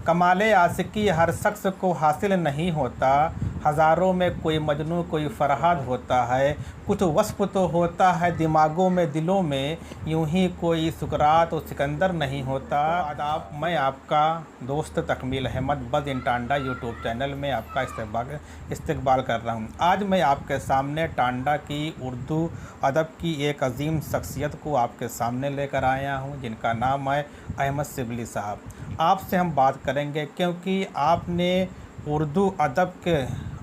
कमाले आशिकी हर शख्स को हासिल नहीं होता, हज़ारों में कोई मजनू कोई फरहाद होता है, कुछ वस्फ़ तो होता है दिमागों में दिलों में, यूं ही कोई सुकरात और सिकंदर नहीं होता। आदाब, मैं आपका दोस्त तकमील अहमद बज़ इन टांडा यूट्यूब चैनल में आपका इस्तकबाल कर रहा हूं। आज मैं आपके सामने टांडा की उर्दू अदब की एक अजीम शख्सियत को आपके सामने लेकर आया हूं, जिनका नाम है अहमद शिबली साहब। आपसे हम बात करेंगे क्योंकि आपने उर्दू अदब के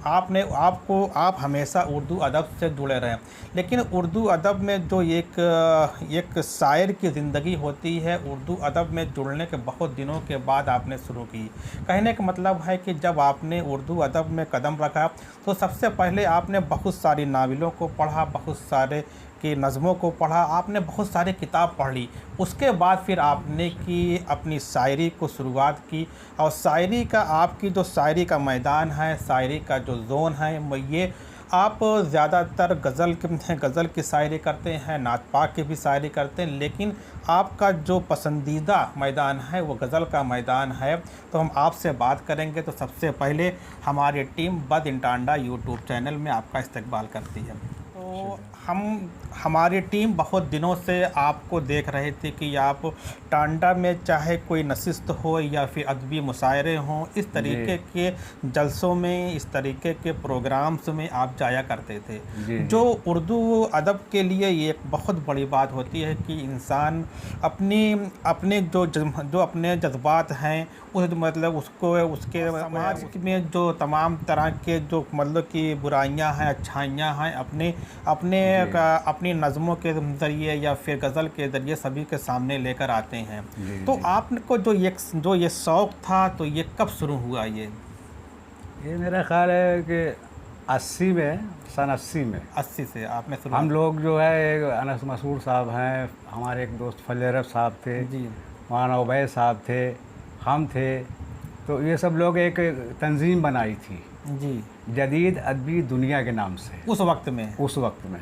आप हमेशा उर्दू अदब से जुड़े रहें, लेकिन उर्दू अदब में जो एक शायर की ज़िंदगी होती है, उर्दू अदब में जुड़ने के बहुत दिनों के बाद आपने शुरू की। कहने का मतलब है कि जब आपने उर्दू अदब में कदम रखा तो सबसे पहले आपने बहुत सारी नावलों को पढ़ा, बहुत सारे की नज़मों को पढ़ा, आपने बहुत सारी किताब पढ़ ली। उसके बाद फिर आपने अपनी शायरी को शुरुआत की, और शायरी का आपकी जो शायरी का मैदान है, शायरी का जो जोन है, ये आप ज़्यादातर गज़ल की शायरी करते हैं, नात पाक की भी शायरी करते हैं, लेकिन आपका जो पसंदीदा मैदान है वो गज़ल का मैदान है। तो हम आपसे बात करेंगे। तो सबसे पहले हमारी टीम बज़ इन टांडा यूट्यूब चैनल में आपका इस्तकबाल करती है। तो हमारी टीम बहुत दिनों से आपको देख रहे थे कि आप टांडा में चाहे कोई नशिस्त हो या फिर अदबी मुशायरे हों, इस तरीके के जलसों में, इस तरीके के प्रोग्राम्स में आप जाया करते थे, जो उर्दू अदब के लिए ये एक बहुत बड़ी बात होती है कि इंसान अपने अपने जज्बात हैं उसके समाज में जो तमाम तरह के जो मतलब कि बुराइयां हैं, अच्छाइयां हैं, अपनी नज़मों के ज़रिए या फिर गज़ल के ज़रिए सभी के सामने लेकर आते हैं। तो आपको जो ये शौक़ था, तो ये कब शुरू हुआ? ये मेरा ख़्याल है कि 80 में, सन 80 में 80 से आपने शुरू। हम लोग जो है, एक अनस मसूर साहब हैं, हमारे एक दोस्त फलेरब साहब थे जी, मौलाना उबैद साहब थे, हम थे, तो ये सब लोग एक तंजीम बनाई थी जी, जदीद अदबी दुनिया के नाम से। उस वक्त में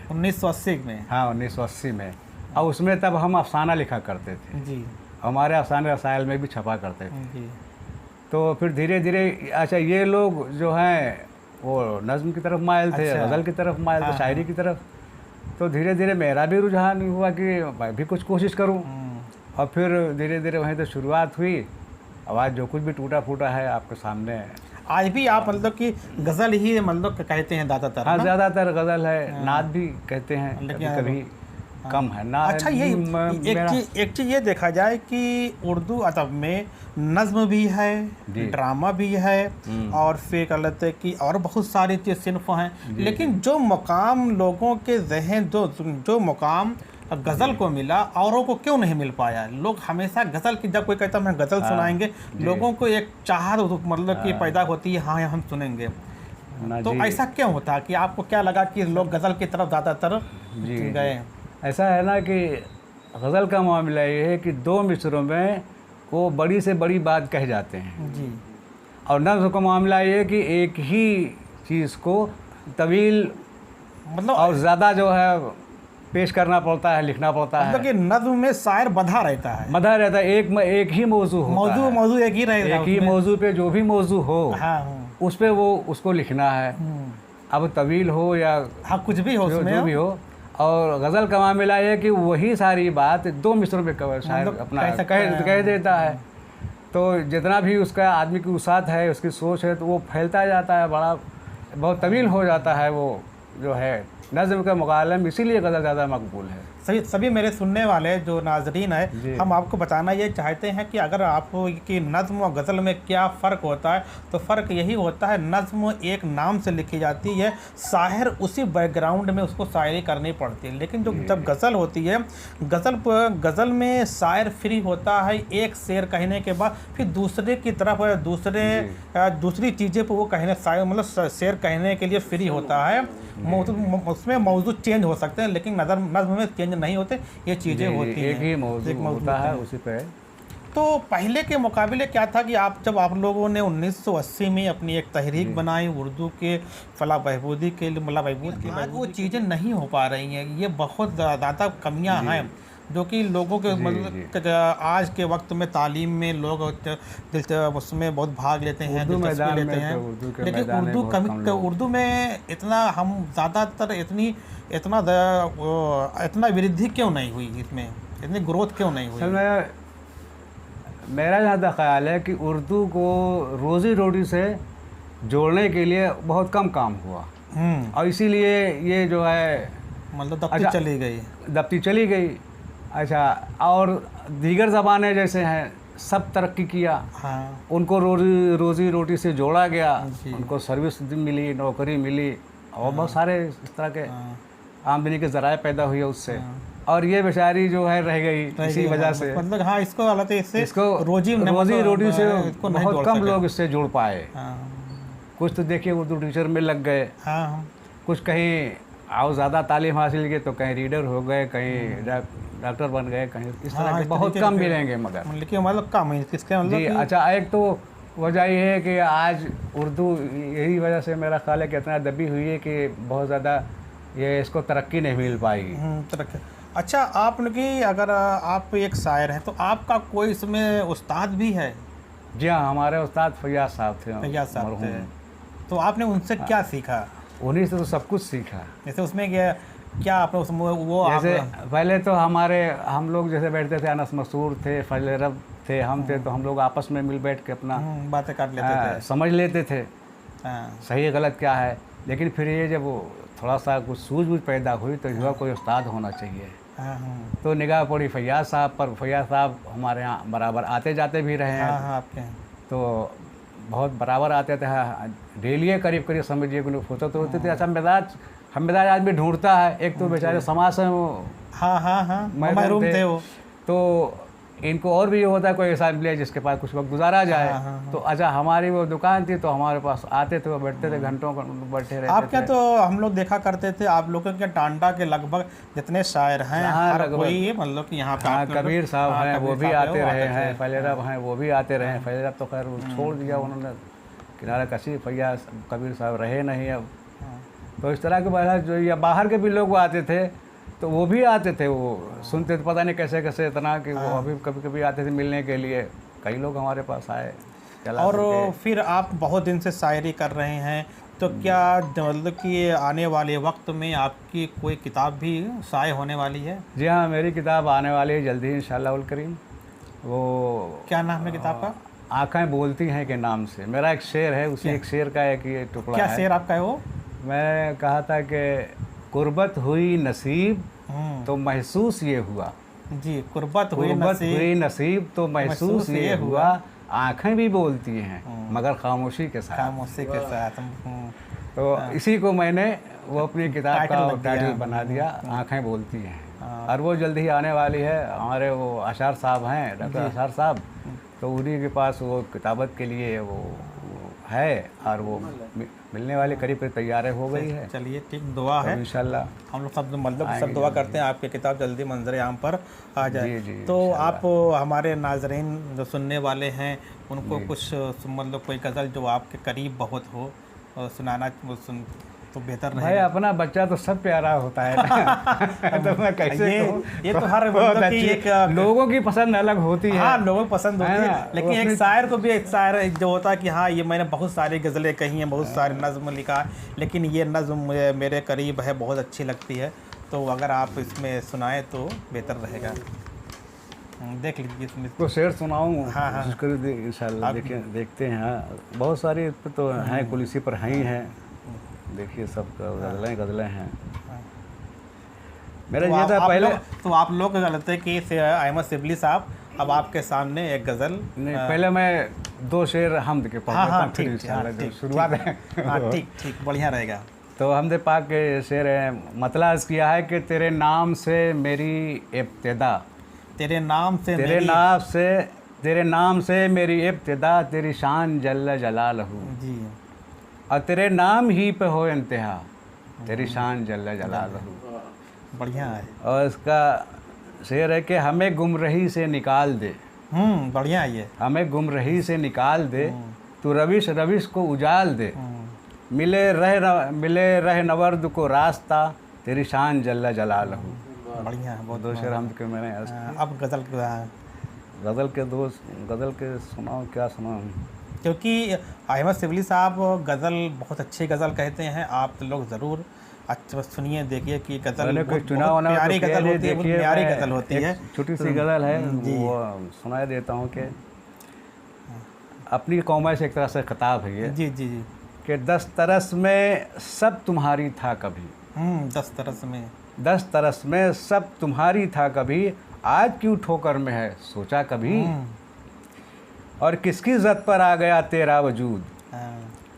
1980 में। हाँ, 1980 में। और उसमें तब हम अफसाना लिखा करते थे जी, हमारे अफसाने रसायल में भी छपा करते थे जी। तो फिर धीरे धीरे अच्छा, ये लोग जो हैं वो नज़्म की तरफ मायल थे, गज़ल की तरफ मायल थे, शायरी की तरफ। तो धीरे धीरे मेरा भी रुझान हुआ कि मैं भी कुछ कोशिश करूं, और फिर धीरे धीरे वहीं तो शुरुआत हुई। अब आज जो कुछ भी टूटा फूटा है आपके सामने है। आज भी आप मतलब कि गज़ल ही मतलब कहते हैं ज़्यादातर? हाँ, ज़्यादातर गज़ल है, नात भी कहते हैं, कभी कम है ना। अच्छा, एक चीज़ ये देखा जाए कि उर्दू अदब में नज़्म भी है, ड्रामा भी है, और फिर कह लेते हैं कि और बहुत सारी सिन्फ़ हैं, लेकिन जो मुकाम लोगों के ज़हन जो मुकाम गज़ल को मिला, औरों को क्यों नहीं मिल पाया? लोग हमेशा गज़ल की, जब कोई कहता है मैं गज़ल सुनाएंगे, लोगों को एक चाहत मतलब कि पैदा होती है, हाँ हम सुनेंगे। तो ऐसा क्यों होता कि आपको क्या लगा कि लोग गज़ल की तरफ ज़्यादातर गए? ऐसा है ना कि गज़ल का मामला ये है कि 2 मिसरों में वो बड़ी से बड़ी बात कह जाते हैं जी, और नज़्म का मामला ये है कि एक ही चीज़ को तवील मतलब और ज़्यादा जो है पेश करना पड़ता है, लिखना पड़ता है। मतलब कि नज़्म में शायर बंधा रहता है, एक ही मौजू होता मौजू एक ही रहेगा, एक ही मौजू पे जो भी मौजू हो उस पे वो उसको लिखना है, अब तवील हो या कुछ भी हो, जो भी हो। और गज़ल का मामला है कि वही सारी बात 2 मिसरों में शायर अपना कह देता है, तो जितना भी उसका आदमी की उसात है, उसकी सोच है, तो वो फैलता जाता है, बहुत तवील हो जाता है वो जो है नज़्म के मुकाबले में, इसीलिए गज़ल ज़्यादा मकबूल है। सभी मेरे सुनने वाले जो नाज़रीन है, हम आपको बताना ये चाहते हैं कि अगर आपको कि नज़्म और गज़ल में क्या फ़र्क होता है, तो फ़र्क यही होता है, नज़्म एक नाम से लिखी जाती है, शायर उसी बैकग्राउंड में उसको शायरी करनी पड़ती है, लेकिन जब गज़ल होती है, गज़ल में शायर फ्री होता है, एक शेर कहने के बाद फिर दूसरे की तरफ दूसरी चीज़ें पर वो कहने मतलब शेर कहने के लिए फ्री होता है। उसमें मौजू चेंज हो सकते हैं, लेकिन नज़्म में चेंज नहीं होते, ये चीज़ें होती हैं, एक ही मौजू होता है उसी पे। तो पहले के मुकाबले क्या था कि जब आप लोगों ने 1980 में अपनी एक तहरीक बनाई उर्दू के फलाह बहबूद के लिए, वो चीज़ें नहीं हो पा रही हैं, ये बहुत ज़्यादा कमियां हैं। जो कि लोगों के मतलब आज के वक्त में तालीम में लोग उसमें बहुत भाग लेते हैं, दिलचस्पी लेते हैं, लेकिन उर्दू में इतना हम ज़्यादातर इतना वृद्धि क्यों नहीं हुई, इसमें इतनी ग्रोथ क्यों नहीं हुई? मेरा जहाँ तक ख्याल है कि उर्दू को रोज़ी रोटी से जोड़ने के लिए बहुत कम काम हुआ, और इसीलिए ये जो है मतलब दबती चली गई। अच्छा, और दीगर ज़बानें जैसे हैं सब तरक्की किया, हाँ। उनको रोज़ी रोटी से जोड़ा गया, उनको सर्विस मिली, नौकरी मिली, और बहुत सारे इस तरह के आमदनी के ज़राए पैदा हुए उससे, और ये बेचारी जो है रह गई इसी वजह से। मतलब हाँ, इसको रोज़ी रोटी से बहुत कम लोग इससे जुड़ पाए। कुछ तो देखिए उर्दू टीचर में लग गए, कुछ कहीं और ज़्यादा तालीम हासिल की तो कहीं रीडर हो गए, कहीं डॉक्टर बन गए, कहीं इस तरह के बहुत कम मिलेंगे। मगर मतलब कम है किसके मतलब जी। अच्छा, एक तो वजह ये है कि आज उर्दू यही वजह से मेरा ख्याल है कि इतना दबी हुई है कि बहुत ज़्यादा ये इसको तरक्की नहीं मिल पाएगी। तरक्की। अच्छा, आपने अगर आप एक शायर हैं तो आपका कोई इसमें उस्ताद भी है? जी हाँ, हमारे उस्ताद फैयाज साहब थे। फैयाज साहब थे, तो आपने उनसे क्या सीखा? उन्हीं से तो सब कुछ सीखा। जैसे उसमें क्या आपने उसमें वो जैसे पहले तो हम लोग जैसे बैठते थे, अनस मसूर थे, फजल रब थे, हम थे, तो हम लोग आपस में मिल बैठ के अपना बातें कर लेते थे, समझ लेते थे सही गलत क्या है। लेकिन फिर ये जब थोड़ा सा कुछ सूझबूझ पैदा हुई तो युवा कोई उस्ताद होना चाहिए, तो निगाह पड़ी फैयाज साहब पर। फैयाज साहब हमारे यहाँ बराबर आते जाते भी रहे हैं, आपके तो बहुत बराबर आते थे, डेली करीब करीब समझिए होते तो होते थे। अच्छा, हम मिजाज आदमी ढूंढता है, एक तो बेचारे समाज से महरूम थे वो, तो इनको और भी ये होता है कोई ऐसा मिले जिसके पास कुछ वक्त गुजारा जाए। तो अच्छा, हमारी वो दुकान थी तो हमारे पास आते थे, वो बैठते थे, घंटों बैठे रहते आप क्या तो हम लोग देखा करते थे आप लोगों के टांडा के लगभग जितने शायर हैं, हर कोई मतलब कि यहाँ पे कबीर साहब हैं, वो भी आते रहे हैं, फैजल रब हैं, वो भी आते रहे हैं। फैजल रब तो खैर छोड़ दिया उन्होंने, किनारा कशी, फैयाज कबीर साहब रहे नहीं अब। तो इस तरह के बाहर जो या बाहर के भी लोग आते थे तो वो भी आते थे, वो सुनते थे, पता नहीं कैसे कैसे इतना कि वो अभी कभी कभी आते थे मिलने के लिए। कई लोग हमारे पास आए। और फिर आप बहुत दिन से शायरी कर रहे हैं, तो क्या मतलब कि आने वाले वक्त में आपकी कोई किताब भी शाये होने वाली है? जी हाँ, मेरी किताब आने वाली है जल्दी इंशाअल्लाह उल करीम। वो क्या नाम है किताब का? आँखें बोलती हैं के नाम से। मेरा एक शेर है, उसी एक शेर का एक ये टुकड़ा है। क्या शेर आपका है वो? मैं कहा था कि कुर्बत हुई नसीब तो महसूस ये हुआ। जी, कुर्बत हुई नसीब तो महसूस ये हुआ, आँखें भी बोलती हैं मगर खामोशी के साथ। तो इसी को मैंने वो अपनी किताब का टाइटल बना दिया, आँखें बोलती हैं। और वो जल्द ही आने वाली है। हमारे वो अशार साहब हैं, डॉक्टर अशार साहब, तो उन्हीं के पास वो किताबत के लिए वो है, और वो मिलने वाले करीब तैयार हो गई है। चलिए ठीक, दुआ है इंशाल्लाह। हम लोग सब मतलब सब दुआ करते हैं आपकी किताब जल्दी मंजर आम पर आ जाए। जी, तो आप हमारे नाजरीन जो सुनने वाले हैं उनको कुछ मतलब कोई गज़ल जो आपके करीब बहुत हो सुनाना तो बेहतर रहेगा। भाई, अपना बच्चा तो सब प्यारा होता है ना। तो मैं कैसे ये तो हर मतलब कि एक लोगों की पसंद अलग होती है। हाँ, लोगों की पसंद होती है, लेकिन एक शायर को भी एक शायर जो होता है कि हाँ, ये मैंने बहुत सारी गज़लें कही हैं, बहुत सारे नज़्म लिखा है, लेकिन ये नज़्म मुझे मेरे करीब है, बहुत अच्छी लगती है, तो अगर आप इसमें सुनाएं तो बेहतर रहेगा। देख लीजिए इसमें तो शेर सुनाऊँ। हाँ, कोशिश करिए इंशाल्लाह। देखते हैं, बहुत सारी तो हैं, कुल इसी पर हैं ही हैं। देखिए सब गज़लें हैं। मेरा ये था पहले तो आप लोग गलत है कि अहमद सिबली साहब अब आपके सामने एक गज़ल नहीं, पहले मैं दो शेर हमद के पढ़ ठीक, शुरुआत है। ठीक बढ़िया रहेगा। तो हमद पाक के शेर है, मतलब अर्ज़ किया है कि तेरे नाम से मेरी इब्तिदा, तेरे नाम से मेरी इब्तिदा, तेरी शान जल्ल जलालहू जी, और तेरे नाम ही पे हो इंतहा, तेरी शान जल्ल जलालहू। बढ़िया है। और इसका शेर है कि हमें गुमराही से निकाल दे। बढ़िया है ये। हमें गुमराही से निकाल दे, तू रविश को उजाल दे, मिले रह नवर्द को रास्ता, तेरी शान जल्ल जलालहू। बढ़िया है, बहुत दो शेर हम के मैंने अब गज़ल गज़ल के सुनाओ, क्या सुनाऊं? क्योंकि अहमद शिबली साहब गज़ल बहुत अच्छी गज़ल कहते हैं, आप लोग ज़रूर अच्छा सुनिए, देखिए कि गज़ल बहुत प्यारी गज़ल होती है, बहुत प्यारी गज़ल होती है। छोटी सी गज़ल है, वो सुनाई देता हूँ कि अपनी कौम से एक तरह से खिताब है ये। जी जी जी। कि 10 तरस में सब तुम्हारी था कभी। 10 तरस में 10 तरस में सब तुम्हारी था कभी, आज क्यों ठोकर में है सोचा कभी। और किसकी ज़द पर आ गया तेरा वजूद,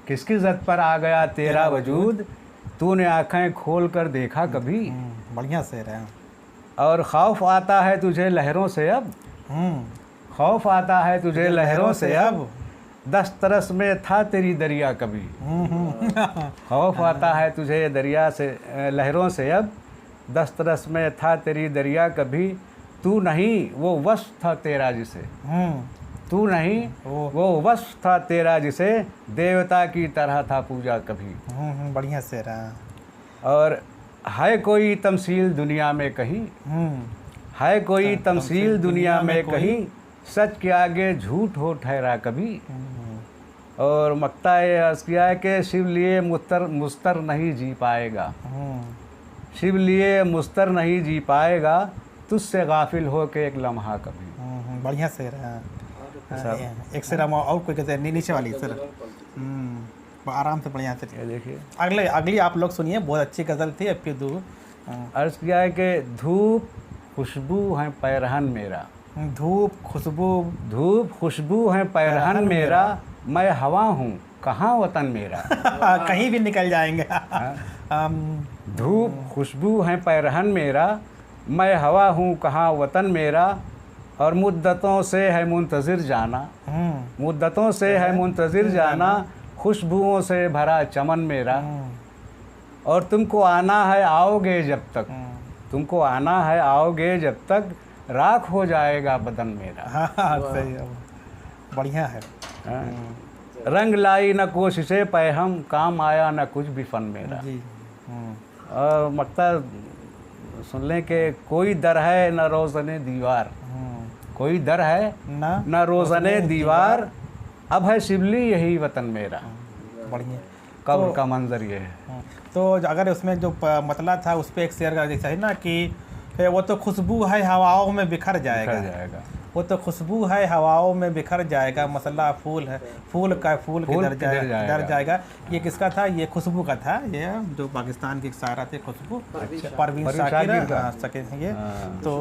किसकी ज़द पर आ गया तेरा वजूद, तूने आँखें खोल कर देखा कभी। बढ़िया शेर है। और खौफ आता है तुझे लहरों से अब, खौफ आता है तुझे लहरों से अब, 10 तरस में था तेरी दरिया कभी। खौफ आता है तुझे दरिया से लहरों से अब, 10 तरस में था तेरी दरिया कभी। तू नहीं वो वस्फ था तेरा जिसे, तू नहीं वो वस्फ था तेरा जिसे, देवता की तरह था पूजा कभी। बढ़िया शेर है। और है कोई तमसील दुनिया में कहीं, है कोई तमसील दुनिया में कहीं, सच के आगे झूठ हो ठहरा कभी। और मक्ता ये अर्ज़ किया है कि शिव लिए मुस्तर नहीं जी पाएगा, शिव लिए मुस्तर नहीं जी पाएगा, तुझसे गाफिल हो के एक लम्हा कभी। बढ़िया शेर है। एक शेर और कोई कहते हैं नीचे वाली सर, आराम से बढ़िया से देखिए। अगली आप लोग सुनिए, बहुत अच्छी गज़ल थी। अब दो अर्ज़ किया है कि धूप खुशबू है पैरहन मेरा, धूप खुशबू है पैरहन मेरा, मैं हवा हूँ कहाँ वतन मेरा। कहीं भी निकल जाएंगे। धूप खुशबू है पैरहन मेरा, मैं हवा हूँ कहाँ वतन मेरा। और मुद्दतों से है मुंतज़िर जाना, मुद्दतों से है मुंतज़िर जाना, खुशबुओं से भरा चमन मेरा। और तुमको आना है आओगे जब तक, तुमको आना है आओगे जब तक, राख हो जाएगा बदन मेरा। सही है, बढ़िया है। रंग लाई न कोशिशें पैहम, काम आया न कुछ भी फन मेरा। और मक्ता सुन लें कि कोई दर है न रोज़ने दीवार, कोई दर है न रोज़ने दीवार, अब है शिबली यही वतन मेरा। बढ़िया। कब्र का मंजर ये है। तो अगर उसमें जो मतला था उस पर एक शेर का जैसा है ना कि वो तो खुशबू है हवाओं में बिखर जाएगा, वो तो खुशबू है हवाओं में बिखर जाएगा, मसला फूल है, फूल किधर जाएगा। ये किसका था? ये खुशबू का था, ये जो पाकिस्तान की शायरा थे खुशबू, परवीन शाकिर ये। तो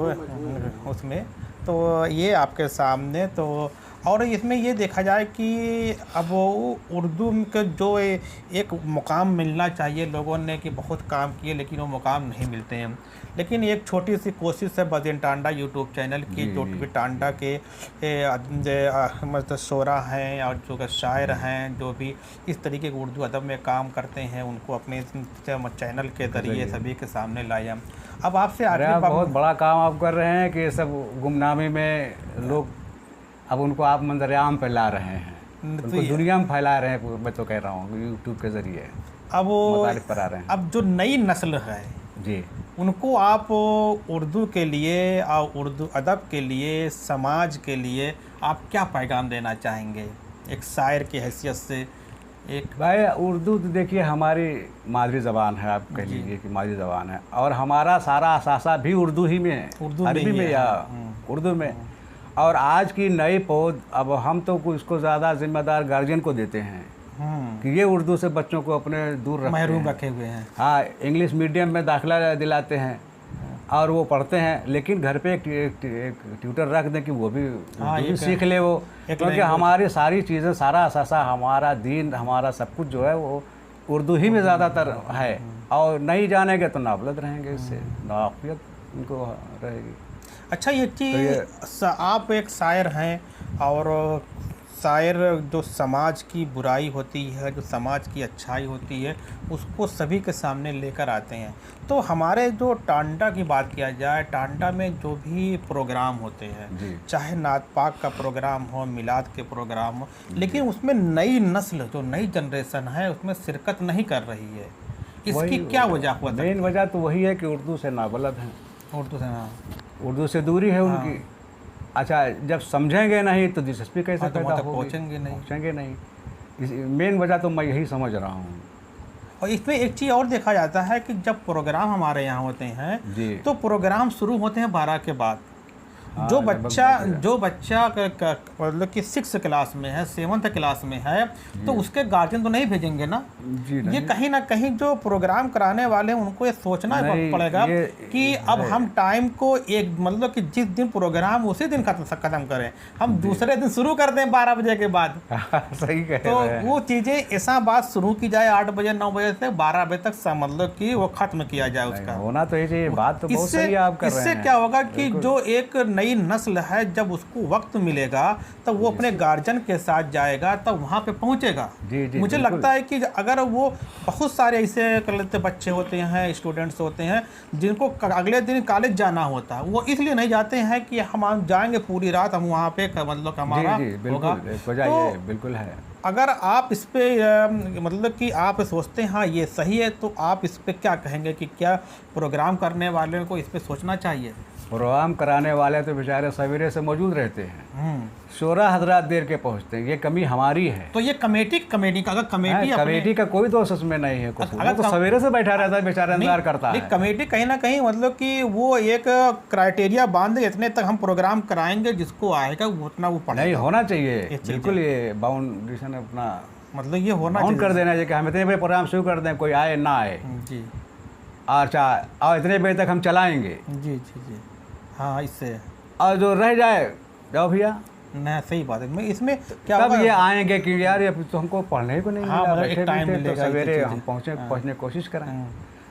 उसमें तो ये आपके सामने तो, और इसमें ये देखा जाए कि अब वो उर्दू के जो एक मुकाम मिलना चाहिए, लोगों ने कि बहुत काम किए लेकिन वो मुकाम नहीं मिलते हैं। लेकिन एक छोटी सी कोशिश है बदिन टांडा यूट्यूब चैनल की, जो भी टांडा के मतलब शोरा हैं और जो शायर हैं, जो भी इस तरीके के उर्दू अदब में काम करते हैं, उनको अपने चैनल के ज़रिए सभी के सामने लाया। अब आपसे बहुत बड़ा काम आप कर रहे हैं कि सब गुमनामी में लोग अब उनको आप मंजर-ए-आम पे ला रहे हैं, उनको दुनिया में फैला रहे हैं। मैं तो कह रहा हूँ यूट्यूब के ज़रिए अब वो पर आ रहे हैं। अब जो नई नस्ल है जी, उनको आप उर्दू के लिए और उर्दू अदब के लिए, समाज के लिए आप क्या पैगाम देना चाहेंगे एक शायर की हैसियत से? एक भाई उर्दू तो देखिए हमारी मादरी ज़बान है, आप कह लीजिए कि मादरी ज़बान है, और हमारा सारा असासा भी उर्दू ही में है, अरबी में या उर्दू में। और आज की नई पौध, अब हम तो इसको ज़्यादा जिम्मेदार गार्जियन को देते हैं कि ये उर्दू से बच्चों को अपने दूर महरूम रखे हुए हैं। हाँ, इंग्लिश मीडियम में दाखिला दिलाते हैं और वो पढ़ते हैं, लेकिन घर पे एक ट्यूटर रख दें कि वो भी सीख ले वो, क्योंकि हमारी सारी चीज़ें, सारा असासा, हमारा दीन, हमारा सब कुछ जो है वो उर्दू ही में ज़्यादातर है। और नहीं जानेंगे तो नाबलद रहेंगे, इससे नाफियत उनको रहेगी। अच्छा, ये चीज़ आप एक शायर हैं, और शायर जो समाज की बुराई होती है, जो समाज की अच्छाई होती है, उसको सभी के सामने लेकर आते हैं। तो हमारे जो टांडा की बात किया जाए, टांडा में जो भी प्रोग्राम होते हैं, चाहे नात पाक का प्रोग्राम हो, मिलाद के प्रोग्राम हो, लेकिन उसमें नई नस्ल, जो नई जनरेशन है, उसमें शिरकत नहीं कर रही है। इसकी क्या वजह हुआ? मेन वजह तो वही है कि उर्दू से नाबलद हैं। उर्दू से, हाँ, उर्दू से दूरी है उनकी। अच्छा, जब समझेंगे नहीं तो दिलचस्पी कैसे तो पैदा वहाँ तक होगी? पहुँचेंगे नहीं। मेन वजह तो मैं यही समझ रहा हूँ। और इसमें एक चीज़ और देखा जाता है कि जब प्रोग्राम हमारे यहाँ होते हैं जी। तो प्रोग्राम शुरू होते हैं 12 के बाद। हाँ, जो बच्चा मतलब कि 6 क्लास में है, 7th क्लास में है, तो उसके गार्जियन तो नहीं भेजेंगे ना। जी नहीं। ये कहीं ना कहीं जो प्रोग्राम कराने वाले हैं उनको ये सोचना पड़ेगा कि अब हम टाइम को एक मतलब कि जिस दिन प्रोग्राम उसी दिन खत्म करें, हम दूसरे दिन शुरू कर दें 12 बजे के बाद। सही कह तो रहे हैं। वो चीज़ें ऐसा बात शुरू की जाए 8 बजे 9 बजे से 12 बजे तक मतलब कि वो खत्म किया जाए उसका। होना तो ये बात तो बहुत सही आप कर रहे हैं। इससे क्या होगा कि जो एक नई नस्ल है जब उसको वक्त मिलेगा तब वो अपने गार्जियन के साथ जाएगा, तब वहाँ पे पहुँचेगा। मुझे लगता है कि अगर वो बहुत सारे ऐसे करते बच्चे होते हैं, स्टूडेंट्स होते हैं जिनको अगले दिन कॉलेज जाना होता है, वो इसलिए नहीं जाते हैं कि हम जाएंगे पूरी रात, हम वहाँ पे मतलब हमारा होगा। तो बिल्कुल है। अगर आप इस पे मतलब कि आप सोचते हैं हाँ ये सही है, तो आप इस पे क्या कहेंगे कि क्या प्रोग्राम करने वाले को इस पे सोचना चाहिए? प्रोग्राम कराने वाले तो बेचारे सवेरे से मौजूद रहते हैं, शोरा हजरात देर के पहुंचते हैं। ये कमी हमारी है। तो ये कमेटी का अगर कमेटी का कोई दोष उसमें नहीं है। कुछ तो सवेरे से बैठा रहता है बेचारा, इंतजार करता है। कमेटी कहीं ना कहीं मतलब कि वो एक क्राइटेरिया बांध दे, इतने तक हम प्रोग्राम कराएंगे, जिसको आएगा उतना वो पढ़ेगा। नहीं होना चाहिए, बिल्कुल ये बाउंडेशन अपना मतलब ये होना चाहिए, कर देना चाहिए कि हम इतने बजे प्रोग्राम शुरू कर दें, कोई आए ना आए जी। अच्छा और इतने बजे तक हम चलाएंगे। जी जी जी, हाँ, इससे और जो रह जाए जाओ भैया। ना, सही बात है। इसमें क्या तब ये आएंगे कि यार ये तो हमको पढ़ने को नहीं मिला, मतलब एक टाइम मिलेगा, तो सवेरे हम पहुँचने की कोशिश करें।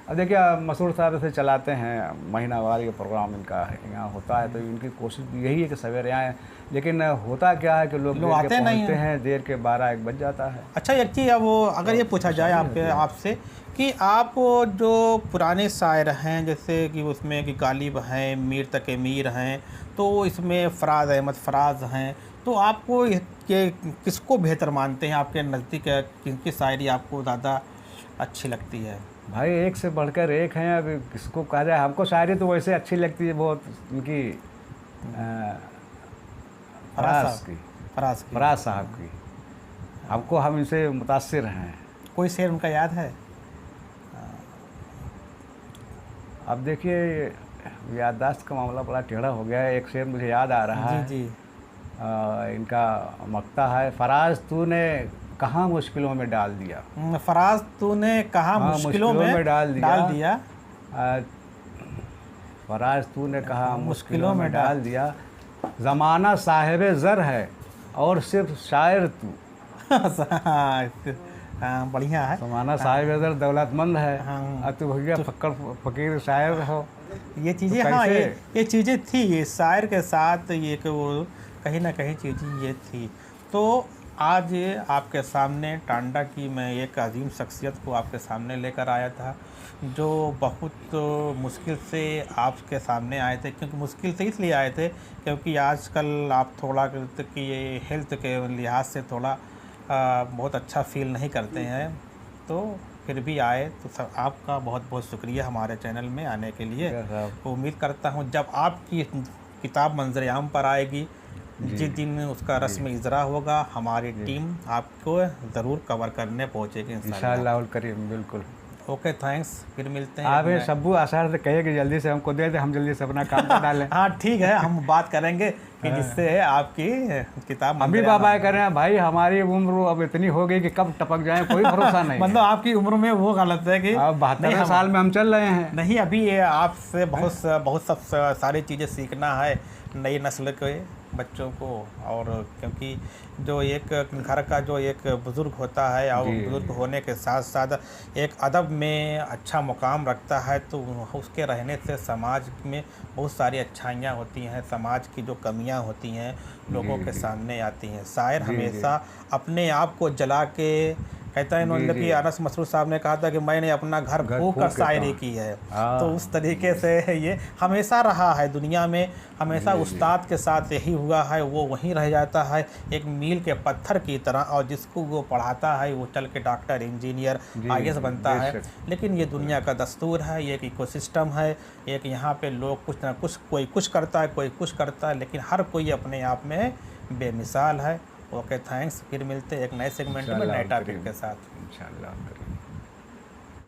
अब देखिए मसूर साहब ऐसे चलाते हैं, महीनावार ये प्रोग्राम इनका यहाँ होता है, तो इनकी कोशिश यही है कि सवेरे आएँ। लेकिन होता क्या है कि लोग आते नहीं हैं, देर के 12-1 बज जाता है। अच्छा, एक चीज़ अब अगर ये पूछा जाए आपसे कि आप जो पुराने शायर हैं, जैसे कि उसमें कि गालिब हैं, मीर तके मीर हैं, तो इसमें फराज अहमद फराज हैं, तो आपको किसको बेहतर मानते हैं? आपके नज़दीक किनकी शायरी आपको ज़्यादा अच्छी लगती है? भाई एक से बढ़कर एक हैं। अब किसको कहा जाए, हमको शायरी तो वैसे अच्छी लगती है बहुत उनकी, फराज साहब की। हमको हम इनसे मुतासिर हैं। कोई शेर उनका याद है? अब देखिए याददाश्त का मामला बड़ा टेढ़ा हो गया है। एक शेर मुझे याद आ रहा है। जी। इनका मक्ता है, फराज तूने कहाँ मुश्किलों में डाल दिया। फराज तूने कहाँ मुश्किलों में डाल दिया। फराज तूने कहाँ मुश्किलों में डाल दिया। ज़माना साहिब ज़र है और सिर्फ शायर तू। हाँ, बढ़िया है। ज़माना साहिब ज़र दौलतमंद है, और तू भैया फ़कीर शायर हो। ये चीज़ें, हाँ, ये चीज़ें थी ये शायर के साथ, ये कि वो कहीं ना कहीं चीज़ें ये थी। तो आज आपके सामने टांडा की मैं एक अजीम शख्सियत को आपके सामने लेकर आया था, जो बहुत मुश्किल से आपके सामने आए थे। क्योंकि मुश्किल से इसलिए आए थे क्योंकि आजकल आप थोड़ा कि ये हेल्थ के लिहाज से थोड़ा बहुत अच्छा फील नहीं करते हैं, तो फिर भी आए। तो सब आपका बहुत बहुत शुक्रिया हमारे चैनल में आने के लिए। उम्मीद करता हूँ जब आपकी किताब मंज़र-ए-आम पर आएगी, जिस दिन उसका रस्म इजरा होगा, हमारी टीम आपको ज़रूर कवर करने पहुँचेगी इंशाअल्लाह करीम। बिल्कुल। Okay, thanks. फिर मिलते हैं। आप शब्बू आसार से कहिए कि जल्दी से हमको दे दे, हम जल्दी से अपना काम कर डालें। हाँ ठीक है, हम बात करेंगे कि जिससे आपकी किताब अभी बाबा करें। भाई हमारी उम्र अब इतनी हो गई कि कब टपक जाए कोई भरोसा नहीं। मतलब आपकी उम्र में वो गलत है कि 72 साल में हम चल रहे हैं। नहीं, अभी ये आपसे बहुत सब सारी चीज़ें सीखना है नई नस्ल के बच्चों को। और क्योंकि जो एक घर का जो एक बुज़ुर्ग होता है और बुज़ुर्ग होने के साथ साथ एक अदब में अच्छा मुकाम रखता है, तो उसके रहने से समाज में बहुत सारी अच्छाइयाँ होती हैं, समाज की जो कमियां होती हैं लोगों के सामने आती हैं। शायर हमेशा अपने आप को जला के कहता है इन्होंने कि अनस मसरूद साहब ने कहा था कि मैंने अपना घर फूंक कर शायरी की है। तो उस तरीके से ये हमेशा रहा है दुनिया में, हमेशा उस्ताद के साथ यही हुआ है, वो वहीं रह जाता है एक मील के पत्थर की तरह, और जिसको वो पढ़ाता है वो चल के डॉक्टर, इंजीनियर, IAS बनता है। लेकिन ये दुनिया का दस्तूर है, ये एक इकोसिस्टम है, एक यहाँ पे लोग कुछ ना कुछ, कोई कुछ करता है, कोई कुछ करता है, लेकिन हर कोई अपने आप में बेमिसाल है। Okay, thanks. फिर मिलते हैं एक नए सेगमेंट में नए टॉपिक के साथ। इंशाल्लाह।